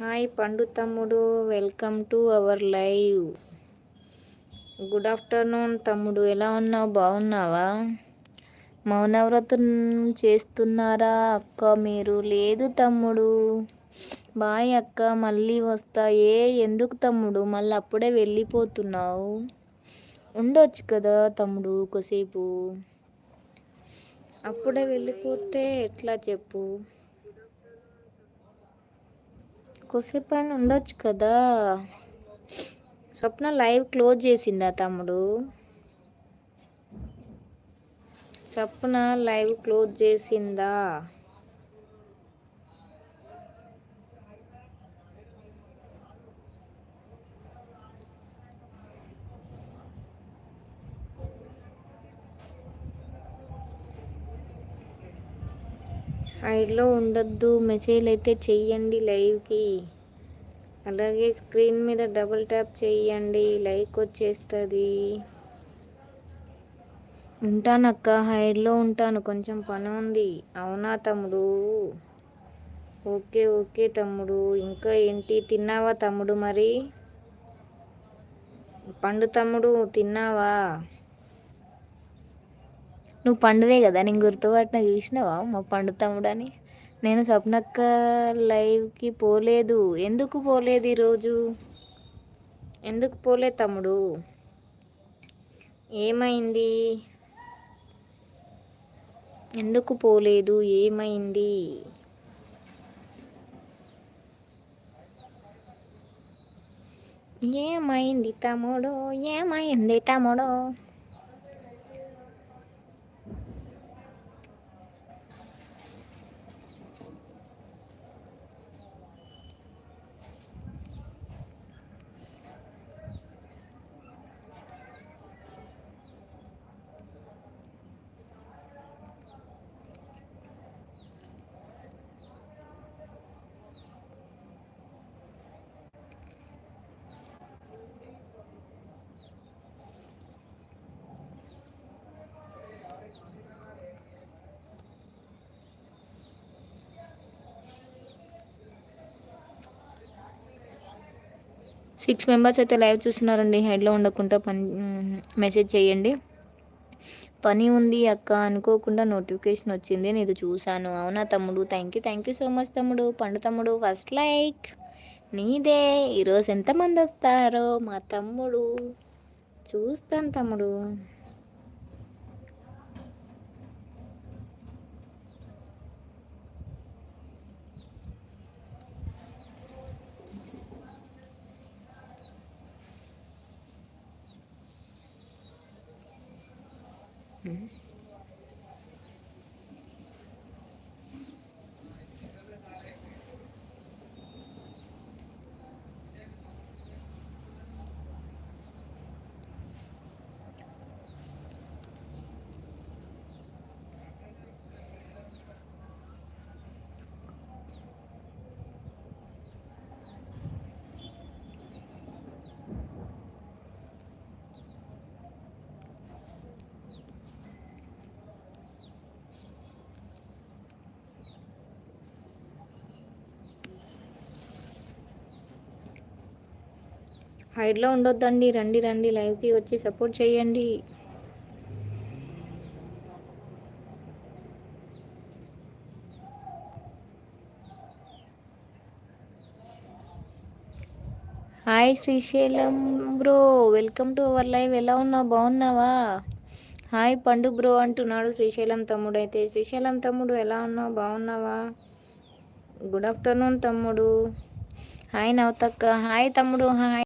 Hi పండు తమ్ముడు, welcome to our live. Good afternoon తమ్ముడు, ఎలా ఉన్నావు? బాగున్నావా? మౌనవ్రతం చేస్తున్నారా అక్క మీరు? లేదు తమ్ముడు. బాయ్ అక్క, మళ్ళీ వస్తా. ఎందుకు తమ్ముడు మళ్ళీ అప్పుడే వెళ్ళిపోతున్నావు? ఉండొచ్చు కదా తమ్ముడు కొసేపు. అప్పుడే వెళ్ళిపోతే ఎట్లా చెప్పు? కొసేపు అని ఉండొచ్చు కదా. స్వప్న లైవ్ క్లోజ్ చేసిందా తమ్ముడు? స్వప్న లైవ్ క్లోజ్ చేసిందా? హైడ్లో ఉండొద్దు, మెసేజ్ అయితే చెయ్యండి లైవ్కి. అలాగే స్క్రీన్ మీద డబుల్ ట్యాప్ చేయండి, లైక్ వచ్చేస్తుంది. ఉంటానక్క, హైడ్లో ఉంటాను, కొంచెం పని ఉంది. అవునా తమ్ముడు? ఓకే ఓకే తమ్ముడు. ఇంకా ఏంటి, తిన్నావా తమ్ముడు? మరి పండు తమ్ముడు తిన్నావా? నువ్వు పండువే కదా, నేను గుర్తుపట్టిన. చూసినావా మా పండు తమ్ముడు అని? నేను స్వప్నక్క లైవ్కి పోలేదు. ఎందుకు పోలేదు ఈరోజు? ఎందుకు పోలే తమ్ముడు? ఏమైంది? ఎందుకు పోలేదు? ఏమైంది? ఏమైంది తమ్ముడు? ఏమైంది తమ్ముడు? సిక్స్ మెంబర్స్ అయితే లైవ్ చూస్తున్నారండి. హెడ్లో ఉండకుండా మెసేజ్ చేయండి. పని ఉంది అక్క, అనుకోకుండా నోటిఫికేషన్ వచ్చింది, నేను చూశాను. అవునా తమ్ముడు? థ్యాంక్ యూ సో మచ్ తమ్ముడు. పండు తమ్ముడు ఫస్ట్ లైక్ నీదే. ఈరోజు ఎంతమంది వస్తారో మా తమ్ముడు చూస్తాను తమ్ముడు. హైడ్లో ఉండొద్దండి, రండి రండి, లైవ్కి వచ్చి సపోర్ట్ చేయండి. Hi Srisailam bro, welcome to our live. ఎలా ఉన్నావు? బాగున్నావా? హాయ్ పండు బ్రో అంటున్నాడు శ్రీశైలం తమ్ముడు. అయితే శ్రీశైలం తమ్ముడు ఎలా ఉన్నావు? బాగున్నావా? గుడ్ ఆఫ్టర్నూన్ తమ్ముడు. హాయ్ నవతక్క. హాయ్ తమ్ముడు. హాయ్.